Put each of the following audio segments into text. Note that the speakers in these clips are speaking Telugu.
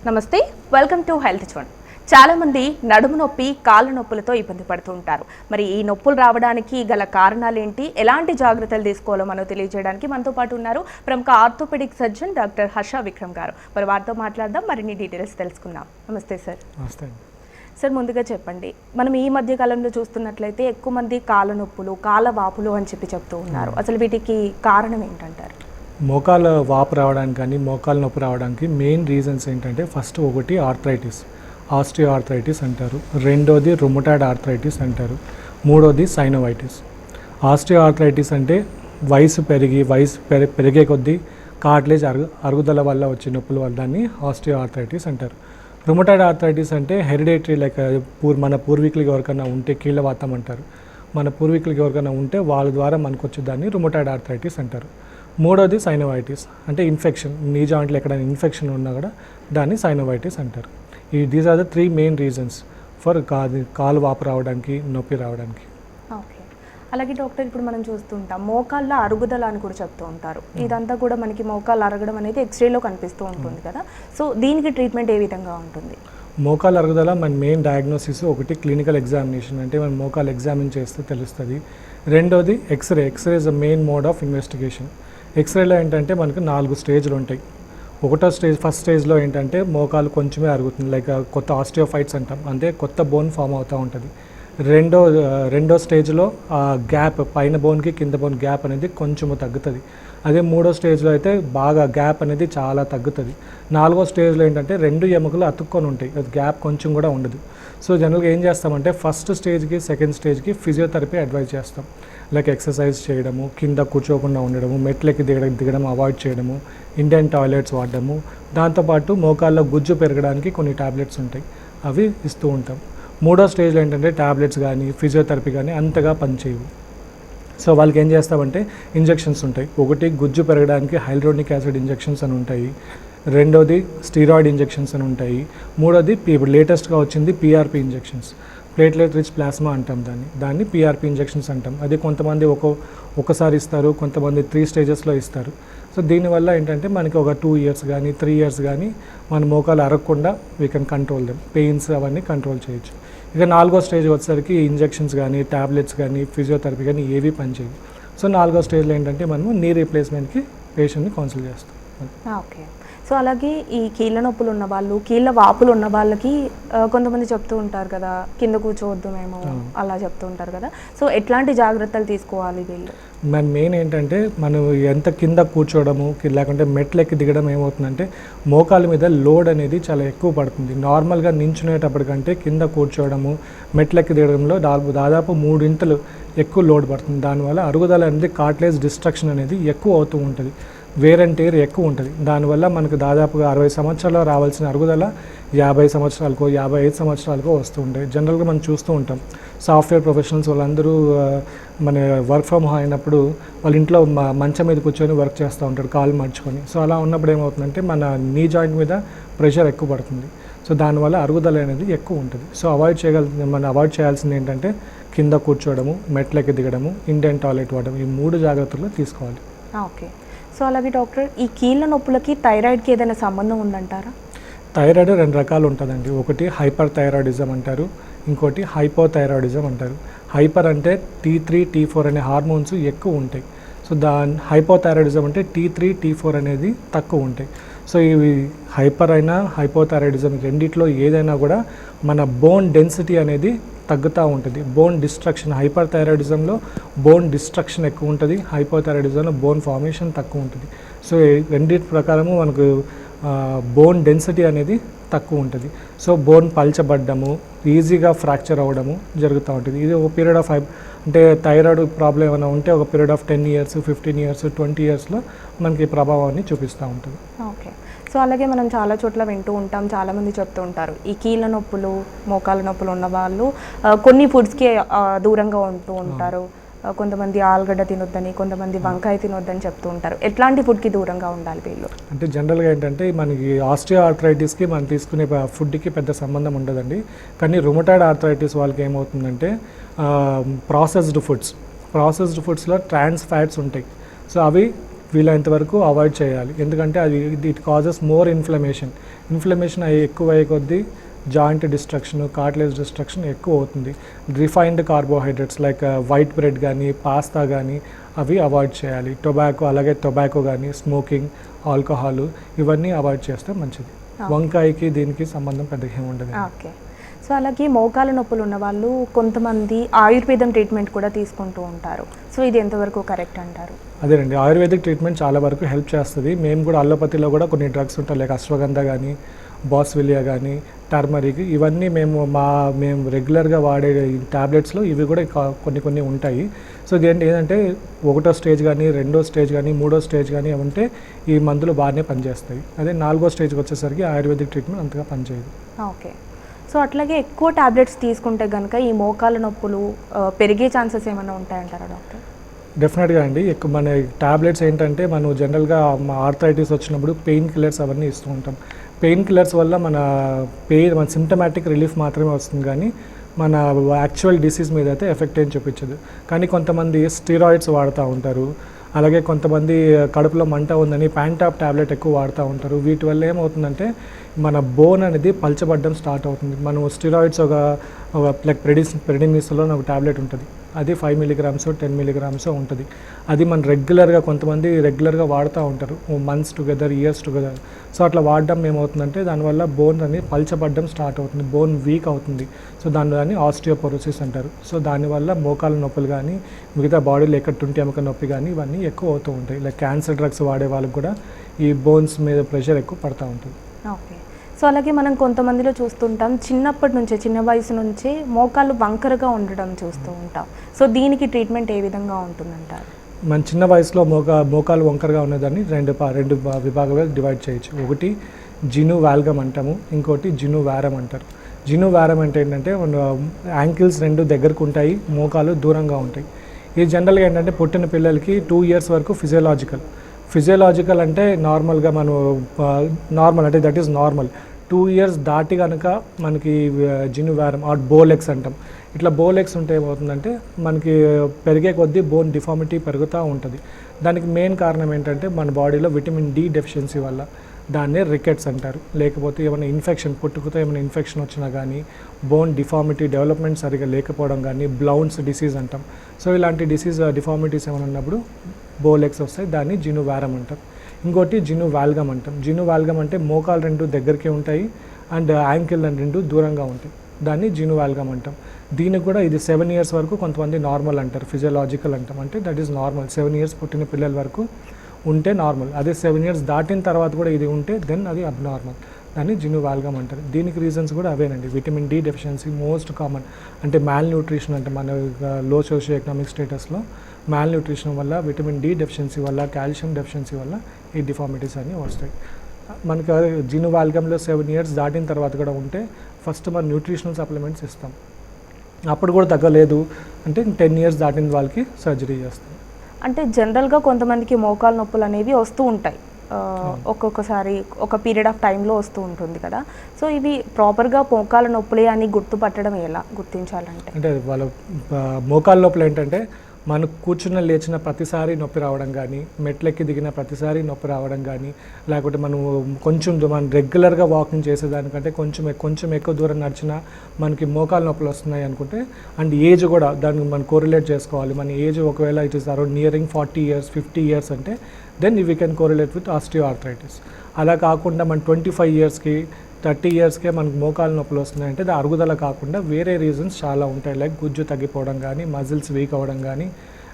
నమస్తే, వెల్కమ్ టు హెల్త్ చూన్. చాలా మంది నడుము నొప్పి, కాళ్ళ నొప్పులతో ఇబ్బంది పడుతూ ఉంటారు. మరి ఈ నొప్పులు రావడానికి గల కారణాలు ఏంటి, ఎలాంటి జాగ్రత్తలు తీసుకోవాలో మనం తెలియజేయడానికి మనతో పాటు ఉన్నారు ప్రముఖ orthopaedic surgeon doctor Harsha Vikram garu. మరి వారితో మాట్లాడదాం, మరిన్ని డీటెయిల్స్ తెలుసుకుందాం. నమస్తే సార్. నమస్తే సార్, ముందుగా చెప్పండి, మనం ఈ మధ్య కాలంలో చూస్తున్నట్లయితే ఎక్కువ మంది కాళ్ళ నొప్పులు, కాళ్ళ వాపులు అని చెప్తూ ఉన్నారు. అసలు వీటికి కారణం ఏంటంటారు? మోకాల వాపు రావడానికి కానీ మోకాల నొప్పి రావడానికి మెయిన్ రీజన్స్ ఏంటంటే ఫస్ట్ ఒకటి ఆర్థరైటిస్, ఆస్టియో ఆర్థరైటిస్ అంటారు. రెండోది రుమటాయిడ్ ఆర్థరైటిస్ అంటారు. మూడోది సైనోవైటిస్. ఆస్టియో ఆర్థరైటిస్ అంటే వయసు పెరిగే కొద్దీ కార్టిలేజ్ అరుగుదల వల్ల వచ్చే నొప్పుల వల్ల దాన్ని ఆస్టియో ఆర్థరైటిస్ అంటారు. రుమటాయిడ్ ఆర్థరైటిస్ అంటే హెరిడేటరీ, లైక్ మన పూర్వీకులకి ఎవరికైనా ఉంటే కీళ్ళవాతం అంటారు. మన పూర్వీకులకి ఎవరికైనా ఉంటే వాళ్ళ ద్వారా మనకు వచ్చే దాన్ని రుమటాయిడ్ ఆర్థరైటిస్ అంటారు. మూడోది సైనోవైటిస్ అంటే ఇన్ఫెక్షన్, నీ జాయింట్లో ఎక్కడైనా ఇన్ఫెక్షన్ ఉన్నా కూడా దాన్ని సైనోవైటిస్ అంటారు. These are the 3 main reasons for కాలు వాపు రావడానికి, నొప్పి రావడానికి. ఓకే, అలాగే డాక్టర్, ఇప్పుడు మనం చూస్తుంటాం మోకాళ్ళ అరుగుదల అని కూడా చెప్తూ ఉంటారు. ఇదంతా కూడా మనకి మోకాళ్ళు అరగడం అనేది ఎక్స్రేలో కనిపిస్తూ ఉంటుంది కదా. సో దీనికి ట్రీట్మెంట్ ఏ విధంగా ఉంటుంది? మోకాలు అరుగుదల మన మెయిన్ డయాగ్నోసిస్ ఒకటి క్లినికల్ ఎగ్జామినేషన్, అంటే మనం మోకాలు ఎగ్జామిన్ చేస్తే తెలుస్తుంది. రెండోది x-ray is the main mode of investigation. ఎక్స్రేలో ఏంటంటే మనకు 4 స్టేజ్లు ఉంటాయి. ఫస్ట్ స్టేజ్లో ఏంటంటే మోకాలు కొంచెమే అరుగుతుంది, లైక్ కొత్త ఆస్టియోఫైట్స్ అంటాం, అంటే కొత్త బోన్ ఫామ్ అవుతూ ఉంటుంది. రెండో స్టేజ్లో ఆ గ్యాప్, పైన బోన్కి కింద బోన్ గ్యాప్ అనేది కొంచెము తగ్గుతుంది. అదే మూడో స్టేజ్లో అయితే బాగా గ్యాప్ అనేది చాలా తగ్గుతుంది. 4వ స్టేజ్లో ఏంటంటే 2 ఎముకలు అతుక్కొని ఉంటాయి, అది గ్యాప్ కొంచెం కూడా ఉండదు. సో జనరల్గా ఏం చేస్తామంటే ఫస్ట్ స్టేజ్కి, సెకండ్ స్టేజ్కి ఫిజియోథెరపీ అడ్వైజ్ చేస్తాం. లైక్ ఎక్సర్సైజ్ చేయడము, కింద కూర్చోకుండా ఉండడము, మెట్లకి దిగడం అవాయిడ్ చేయడము, ఇండియన్ టాయిలెట్స్ వాడడము, దాంతోపాటు మోకాల్లో గుజ్జు పెరగడానికి కొన్ని టాబ్లెట్స్ ఉంటాయి, అవి ఇస్తూ ఉంటాం. మూడో స్టేజ్లో ఏంటంటే టాబ్లెట్స్ కానీ ఫిజియోథెరపీ కానీ అంతగా పనిచేయవు. సో వాళ్ళకి ఏం చేస్తామంటే ఇంజెక్షన్స్ ఉంటాయి. ఒకటి గుజ్జు పెరగడానికి హైల్యూరోనిక్ యాసిడ్ ఇంజెక్షన్స్ అని ఉంటాయి. రెండోది స్టీరాయిడ్ ఇంజెక్షన్స్ అని ఉంటాయి. మూడోది ఇప్పుడు లేటెస్ట్గా వచ్చింది PRP injections, platelet rich plasma అంటాం దాన్ని పిఆర్పి ఇంజెక్షన్స్ అంటాం. అది కొంతమంది ఒకసారి ఇస్తారు, కొంతమంది 3 స్టేజెస్లో ఇస్తారు. సో దీనివల్ల ఏంటంటే మనకి ఒక 2 ఇయర్స్ కానీ 3 ఇయర్స్ కానీ మన మోకాలు అరగకుండా we can control them, pains అవన్నీ కంట్రోల్ చేయొచ్చు. ఇక 4వ స్టేజ్ వచ్చేసరికి ఇంజెక్షన్స్ కానీ ట్యాబ్లెట్స్ కానీ ఫిజియోథెరపీ కానీ ఏవి పనిచేయవు. సో 4వ స్టేజ్లో ఏంటంటే మనము నీ రీప్లేస్మెంట్కి పేషెంట్ని కౌన్సిల్ చేస్తాం. ఓకే, సో అలాగే ఈ కీళ్ళ నొప్పులు ఉన్న వాళ్ళు, కీళ్ళ వాపులు ఉన్న వాళ్ళకి కొంతమంది చెప్తూ ఉంటారు కదా, కింద కూర్చోవద్దు మేము అలా చెప్తూ ఉంటారు కదా. సో ఎట్లాంటి జాగ్రత్తలు తీసుకోవాలి వీళ్ళు? మన మెయిన్ ఏంటంటే మనం ఎంత కింద కూర్చోవడము, లేకుంటే మెట్లెక్కి దిగడం ఏమవుతుందంటే మోకాల మీద లోడ్ అనేది చాలా ఎక్కువ పడుతుంది. నార్మల్గా నించునేటప్పటికంటే కింద కూర్చోవడము, మెట్లెక్కి దిగడంలో దాదాపు 3 ఇంతలు ఎక్కువ లోడ్ పడుతుంది. దానివల్ల అరుగుదల అనేది, కార్టిలేజ్ డిస్ట్రక్షన్ అనేది ఎక్కువ అవుతూ ఉంటుంది, వేర్ అండ్ టేర్ ఎక్కువ ఉంటుంది. దానివల్ల మనకు దాదాపుగా 60 సంవత్సరాల్లో రావాల్సిన అరుగుదల 50 సంవత్సరాలకో 55 సంవత్సరాలకో వస్తూ ఉంటాయి. జనరల్గా మనం చూస్తూ ఉంటాం సాఫ్ట్వేర్ ప్రొఫెషనల్స్ వాళ్ళందరూ మన వర్క్ ఫ్రమ్ హోమ్ అయినప్పుడు వాళ్ళ ఇంట్లో మంచం మీద కూర్చొని వర్క్ చేస్తూ ఉంటారు, కాలు మర్చుకొని. సో అలా ఉన్నప్పుడు ఏమవుతుందంటే మన నీ జాయింట్ మీద ప్రెషర్ ఎక్కువ పడుతుంది. సో దానివల్ల అరుగుదల అనేది ఎక్కువ ఉంటుంది. సో మనం అవాయిడ్ చేయాల్సింది ఏంటంటే కింద కూర్చోవడము, మెట్లకి దిగడము, ఇండియన్ టాయిలెట్ వాడడం, ఈ 3 జాగ్రత్తలు తీసుకోవాలి. ఓకే, సో అలాగే డాక్టర్, ఈ కీళ్ళ నొప్పులకి థైరాయిడ్కి ఏదైనా సంబంధం ఉందంటారా? థైరాయిడ్ 2 రకాలు ఉంటుందండి. ఒకటి హైపర్ థైరాయిడిజం అంటారు, ఇంకోటి హైపోథైరాయిడిజం అంటారు. హైపర్ అంటే T3, T4 అనే హార్మోన్స్ ఎక్కువ ఉంటాయి. సో హైపోథైరాయిడిజం అంటే T3, T4 అనేది తక్కువ ఉంటాయి. సో ఇవి హైపర్ అయినా హైపోథైరాయిడిజం రెండిట్లో ఏదైనా కూడా మన బోన్ డెన్సిటీ అనేది తగ్గుతూ ఉంటుంది. బోన్ డిస్ట్రక్షన్, హైపర్ థైరాయిడిజంలో బోన్ డిస్ట్రక్షన్ ఎక్కువ ఉంటుంది, హైపోథైరాయిడిజంలో బోన్ ఫార్మేషన్ తక్కువ ఉంటుంది. సో రెండింటి ప్రకారము మనకు బోన్ డెన్సిటీ అనేది తక్కువ ఉంటుంది. సో బోన్ పల్చబడ్డము, ఈజీగా ఫ్రాక్చర్ అవ్వడము జరుగుతూ ఉంటుంది. ఇది ఒక పీరియడ్ ఆఫ్ అంటే థైరాయిడ్ ప్రాబ్లం ఏమైనా ఉంటే ఒక పీరియడ్ ఆఫ్ 10 ఇయర్స్, 15 ఇయర్స్, 20 ఇయర్స్లో మనకి ప్రభావాన్ని చూపిస్తూ ఉంటుంది. ఓకే, సో అలాగే మనం చాలా చోట్ల వింటూ ఉంటాం, చాలామంది చెప్తూ ఉంటారు ఈ కీళ్ళ నొప్పులు, మోకాళ్ళ నొప్పులు ఉన్న వాళ్ళు కొన్ని ఫుడ్స్కి దూరంగా ఉంటూ ఉంటారు. కొంతమంది ఆలుగడ్డ తినొద్దని, కొంతమంది వంకాయ తినొద్దని చెప్తూ ఉంటారు. ఎట్లాంటి ఫుడ్కి దూరంగా ఉండాలి వీళ్ళు? అంటే జనరల్గా ఏంటంటే మనకి ఆస్టియో ఆర్థరైటిస్కి మనం తీసుకునే ఫుడ్కి పెద్ద సంబంధం ఉండదండి. కానీ రుమటాయిడ్ ఆర్థరైటిస్ వాళ్ళకి ఏమవుతుందంటే ప్రాసెస్డ్ ఫుడ్స్లో ట్రాన్స్ ఫ్యాట్స్ ఉంటాయి. సో అవి వీలైనంత వరకు అవాయిడ్ చేయాలి. ఎందుకంటే అది ఇట్ కాజెస్ మోర్ ఇన్ఫ్లమేషన్ ఎక్కువ అయ్యే కొద్దీ జాయింట్ డిస్ట్రక్షన్, కార్టిలేజ్ డిస్ట్రక్షన్ ఎక్కువ అవుతుంది. Refined carbohydrates like white bread కానీ, పాస్తా కానీ అవి అవాయిడ్ చేయాలి. టొబాకో కానీ, స్మోకింగ్, ఆల్కహాల్ ఇవన్నీ అవాయిడ్ చేస్తే మంచిది. వంకాయకి దీనికి సంబంధం పెద్దగా ఏమి ఉండదు. ఓకే. సో అలాగే మోకాల నొప్పులు ఉన్న వాళ్ళు కొంతమంది ఆయుర్వేదం ట్రీట్మెంట్ కూడా తీసుకుంటూ ఉంటారు. సో ఇది ఎంతవరకు కరెక్ట్ అంటారు? అదేనండి, ఆయుర్వేదిక్ ట్రీట్మెంట్ చాలా వరకు హెల్ప్ చేస్తుంది. మేము కూడా అల్లోపతిలో కూడా కొన్ని డ్రగ్స్ ఉంటాయి, లైక్ అశ్వగంధ కానీ, బాస్విలియా కానీ, టర్మరిక్, ఇవన్నీ మేము రెగ్యులర్గా వాడే ట్యాబ్లెట్స్లో ఇవి కూడా కొన్ని ఉంటాయి. సో ఏంటంటే 1వ స్టేజ్ కానీ, 2వ స్టేజ్ కానీ, 3వ స్టేజ్ కానీ ఉంటే ఈ మందులు బాగానే పనిచేస్తాయి. అదే 4వ స్టేజ్కి వచ్చేసరికి ఆయుర్వేదిక్ ట్రీట్మెంట్ అంతగా పనిచేయదు. ఓకే. సో అట్లాగే ఎక్కువ టాబ్లెట్స్ తీసుకుంటే కనుక ఈ మోకాల నొప్పులు పెరిగే ఛాన్సెస్ ఏమైనా ఉంటాయంటారా డాక్టర్? డెఫినెట్గా అండి. ఎక్కువ మన ట్యాబ్లెట్స్ ఏంటంటే మనం జనరల్గా ఆర్థరైటిస్ వచ్చినప్పుడు పెయిన్ కిల్లర్స్ అవన్నీ ఇస్తూ ఉంటాం. పెయిన్ కిల్లర్స్ వల్ల మన సిమ్టమాటిక్ రిలీఫ్ మాత్రమే వస్తుంది, కానీ మన యాక్చువల్ డిసీజ్ మీద అయితే ఎఫెక్ట్ ఏం చూపించదు. కానీ కొంతమంది స్టీరాయిడ్స్ వాడుతూ ఉంటారు. అలాగే కొంతమంది కడుపులో మంట ఉందని ప్యాంటాప్ ట్యాబ్లెట్ ఎక్కువ వాడుతూ ఉంటారు. వీటి వల్ల ఏమవుతుందంటే మన బోన్ అనేది పలచబడ్డం స్టార్ట్ అవుతుంది. మనం స్టీరాయిడ్స్ ఒక లైక్ ప్రెడినిస్లో ఒక ట్యాబ్లెట్ ఉంటుంది, అది 5 mg 10 mg ఉంటుంది. అది మన కొంతమంది రెగ్యులర్గా వాడుతూ ఉంటారు, months together, years together. So అట్లా వాడడం ఏమవుతుందంటే దానివల్ల బోన్ అనేది పలచబడ్డం స్టార్ట్ అవుతుంది, బోన్ వీక్ అవుతుంది. సో దాన్ని ఆస్టియోపోరోసిస్ అంటారు. సో దానివల్ల మోకాల నొప్పులు కానీ, మిగతా బాడీలో ఎక్కడుంటే ఎముక నొప్పి కానీ ఇవన్నీ ఎక్కువ అవుతూ ఉంటాయి. లైక్ క్యాన్సర్ డ్రగ్స్ వాడే వాళ్ళకి కూడా ఈ బోన్స్ మీద ప్రెషర్ ఎక్కువ పడుతూ ఉంటుంది. ఓకే. సో అలాగే మనం కొంతమందిలో చూస్తుంటాం, చిన్న వయసు నుంచే మోకాళ్ళు వంకరగా ఉండడం చూస్తూ ఉంటాం. సో దీనికి ట్రీట్మెంట్ ఏ విధంగా ఉంటుందంటారు? మన చిన్న వయసులో మోకాలు వంకరగా ఉన్నదాన్ని రెండు విభాగాలుగా డివైడ్ చేయొచ్చు. ఒకటి జిను వాల్గమ్ అంటాము, ఇంకోటి జిను వారం అంటారు. జిను వారం అంటే ఏంటంటే యాంకిల్స్ 2 దగ్గరకు ఉంటాయి, మోకాలు దూరంగా ఉంటాయి. ఇది జనరల్గా ఏంటంటే పుట్టిన పిల్లలకి 2 years వరకు ఫిజియోలాజికల్ అంటే నార్మల్గా నార్మల్ అంటే దట్ ఈస్ నార్మల్. 2 years దాటి కనుక మనకి జిను వారం ఆర్ బోలెక్స్ అంటాం. ఇట్లా బోలెక్స్ ఉంటే ఏమవుతుందంటే మనకి పెరిగే కొద్దీ బోన్ డిఫార్మిటీ పెరుగుతూ ఉంటుంది. దానికి మెయిన్ కారణం ఏంటంటే మన బాడీలో విటమిన్ డి డెఫిషియన్సీ వల్ల, దాన్నే రికెట్స్ అంటారు. లేకపోతే ఏమైనా ఇన్ఫెక్షన్, పుట్టుకతో ఏమైనా ఇన్ఫెక్షన్ వచ్చినా కానీ, బోన్ డిఫార్మిటీ డెవలప్మెంట్ సరిగా లేకపోవడం కానీ, బ్లౌన్స్ డిసీజ్ అంటాం. సో ఇలాంటి డిఫార్మిటీస్ ఏమైనా ఉన్నప్పుడు బోలెక్స్ వస్తాయి, దాన్ని జిను వారం అంటాం. ఇంకోటి జిను వాల్గమ్ అంటాం. జిను వాల్గమ్ అంటే మోకాలు 2 దగ్గరికి ఉంటాయి అండ్ యాంకిల్ 2 దూరంగా ఉంటాయి, దాన్ని జిను వాల్గమ్ అంటాం. దీనికి కూడా ఇది 7 years వరకు కొంతమంది నార్మల్ అంటారు, ఫిజియోలాజికల్ అంటాం. అంటే దట్ ఈస్ నార్మల్. 7 years పుట్టిన పిల్లల వరకు ఉంటే నార్మల్. అదే 7 years దాటిన తర్వాత కూడా ఇది ఉంటే దెన్ అది అబ్నార్మల్, దాన్ని జిను వాల్గమ్ అంటారు. దీనికి రీజన్స్ కూడా అవేనండి. Vitamin D deficiency most common, అంటే మాల్ న్యూట్రిషన్ అంటే మన లో సోషియో ఎకనామిక్ స్టేటస్లో మాల్ న్యూట్రిషన్ వల్ల, విటమిన్ డి డెఫిషియన్సీ వల్ల, కాల్షియం డెఫిషియన్సీ వల్ల ఈ డిఫార్మిటీస్ అన్నీ వస్తాయి. మనకి జిను వాల్గమ్లో 7 years దాటిన తర్వాత కూడా ఉంటే ఫస్ట్ మనం న్యూట్రిషనల్ సప్లిమెంట్స్ ఇస్తాం. అప్పుడు కూడా తగ్గలేదు అంటే 10 years దాటిన వాళ్ళకి సర్జరీ చేస్తాం. అంటే జనరల్గా కొంతమందికి మోకాలు నొప్పులు అనేవి వస్తూ ఉంటాయి, ఒక్కొక్కసారి ఒక పీరియడ్ ఆఫ్ టైంలో వస్తూ ఉంటుంది కదా. సో ఇవి ప్రాపర్గా మోకాల నొప్పులే అని గుర్తుపట్టడం ఎలా గుర్తించాలంటే? అంటే వాళ్ళ మోకాల నొప్పులు ఏంటంటే మనకు లేచిన ప్రతిసారి నొప్పి రావడం కానీ, మెట్లెక్కి దిగిన ప్రతిసారి నొప్పి రావడం కానీ, లేకపోతే మనం రెగ్యులర్గా వాకింగ్ చేసేదానికంటే కొంచెం ఎక్కువ దూరం నడిచినా మనకి మోకాలు నొప్పులు వస్తున్నాయి అనుకుంటే, అండ్ ఏజ్ కూడా దానికి మనం కోరిలేట్ చేసుకోవాలి. మన ఏజ్ ఒకవేళ it is around nearing 40 years 50 years అంటే then we can correlate with osteoarthritis. అలా కాకుండా మన 25 yearsకి 30 yearsకే మనకు మోకాలు నొప్పులు వస్తున్నాయంటే అది అరుగుదల కాకుండా వేరే రీజన్స్ చాలా ఉంటాయి. లైక్ గుజ్జు తగ్గిపోవడం కానీ, మజిల్స్ వీక్ అవ్వడం కానీ,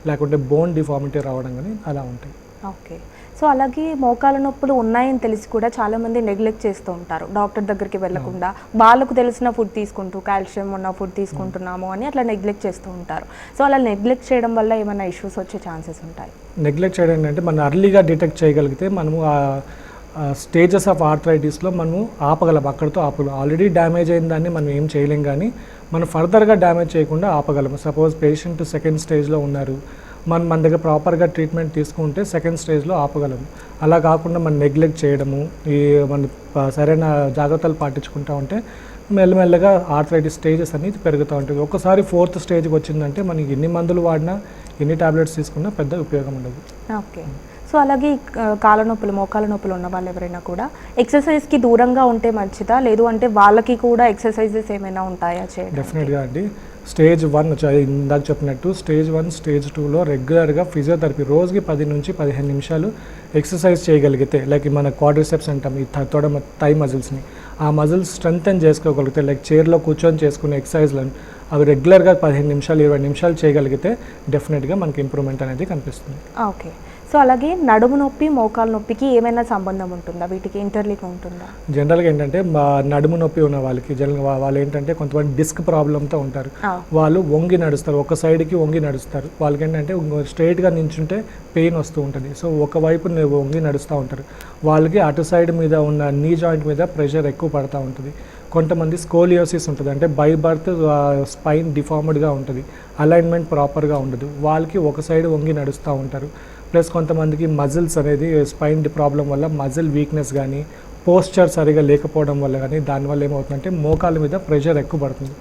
లేకుంటే బోన్ డిఫార్మిటీ రావడం కానీ అలా ఉంటాయి. ఓకే. సో అలాగే మోకాల నొప్పులు ఉన్నాయని తెలిసి కూడా చాలామంది నెగ్లెక్ట్ చేస్తూ ఉంటారు, డాక్టర్ దగ్గరికి వెళ్ళకుండా వాళ్ళకు తెలిసిన ఫుడ్ తీసుకుంటూ, కాల్షియం ఉన్న ఫుడ్ తీసుకుంటున్నాము అని అట్లా నెగ్లెక్ట్ చేస్తూ ఉంటారు. సో అలా నెగ్లెక్ట్ చేయడం వల్ల ఏమైనా ఇష్యూస్ వచ్చే ఛాన్సెస్ ఉంటాయి? నెగ్లెక్ట్ చేయడం అంటే మనం అర్లీగా డిటెక్ట్ చేయగలిగితే మనము స్టేజెస్ ఆఫ్ ఆర్థరైటిస్లో మనము ఆపగలం, అక్కడితో ఆపగలం. ఆల్రెడీ డ్యామేజ్ అయిన దాన్ని మనం ఏం చేయలేం, కానీ మనం ఫర్దర్గా డ్యామేజ్ చేయకుండా ఆపగలము. సపోజ్ పేషెంట్ 2nd stage ఉన్నారు, మన దగ్గర ప్రాపర్గా ట్రీట్మెంట్ తీసుకుంటే 2nd stage ఆపగలము. అలా కాకుండా మనం నెగ్లెక్ట్ చేయడము, మన సరైన జాగ్రత్తలు పాటించుకుంటూ ఉంటే మెల్లమెల్లగా ఆర్థరైటిస్ స్టేజెస్ అనేది పెరుగుతూ ఉంటుంది. ఒకసారి 4th stage వచ్చిందంటే మనకి ఎన్ని మందులు వాడినా, ఎన్ని టాబ్లెట్స్ తీసుకున్నా పెద్ద ఉపయోగం ఉండదు. ఓకే. సో అలాగే కాళ్ళ నొప్పులు మోకాళ్ళ నొప్పులు ఉన్న వాళ్ళు ఎవరైనా కూడా ఎక్సర్సైజ్కి దూరంగా ఉంటే మంచిదా, లేదు అంటే వాళ్ళకి కూడా ఎక్సర్సైజెస్ ఏమైనా ఉంటాయా చేయడం? డెఫినెట్గా అండి. స్టేజ్ 1 ఇందాక చెప్పినట్టు స్టేజ్ 1 స్టేజ్ 2లో రెగ్యులర్గా ఫిజియోథెరపీ రోజుకి 10 నుంచి 15 నిమిషాలు ఎక్సర్సైజ్ చేయగలిగితే, లైక్ మన క్వాడ్రిసెప్స్ అంటాం, ఈ థై మజిల్స్ని, ఆ మజిల్స్ స్ట్రెంగ్తన్ చేసుకోగలిగితే, లైక్ చైర్లో కూర్చొని చేసుకునే ఎక్సర్సైజ్లను అవి రెగ్యులర్గా 15 నిమిషాలు 20 నిమిషాలు చేయగలిగితే డెఫినెట్గా మనకి ఇంప్రూవ్మెంట్ అనేది కనిపిస్తుంది. ఓకే. సో అలాగే నడుము నొప్పి మోకాలు నొప్పికి ఏమైనా సంబంధం ఉంటుందా, వీటికి ఇంటర్లింక్ ఉంటుందా? జనరల్గా ఏంటంటే నడుము నొప్పి ఉన్న వాళ్ళకి జనరల్గా వాళ్ళు ఏంటంటే కొంతమంది డిస్క్ ప్రాబ్లంతో ఉంటారు. వాళ్ళు వంగి నడుస్తారు, ఒక సైడ్కి వంగి నడుస్తారు. వాళ్ళకి ఏంటంటే స్ట్రైట్గా నించుంటే పెయిన్ వస్తూ ఉంటుంది. సో ఒకవైపు వంగి నడుస్తూ ఉంటారు. వాళ్ళకి అటు సైడ్ మీద ఉన్న నీ జాయింట్ మీద ప్రెషర్ ఎక్కువ పడుతూ ఉంటుంది. కొంతమంది స్కోలియోసిస్ ఉంటుంది, అంటే బై బర్త్ స్పైన్ డిఫార్మ్డ్గా ఉంటుంది, అలైన్మెంట్ ప్రాపర్గా ఉండదు, వాళ్ళకి ఒక సైడ్ వంగి నడుస్తూ ఉంటారు. ప్లస్ కొంతమందికి మజిల్స్ అనేది స్పైన్ ప్రాబ్లం వల్ల మజిల్ వీక్నెస్ కానీ, పోస్చర్ సరిగా లేకపోవడం వల్ల కానీ, దానివల్ల ఏమవుతుందంటే మోకాళ్ళ మీద ప్రెషర్ ఎక్కువ పడుతుంది,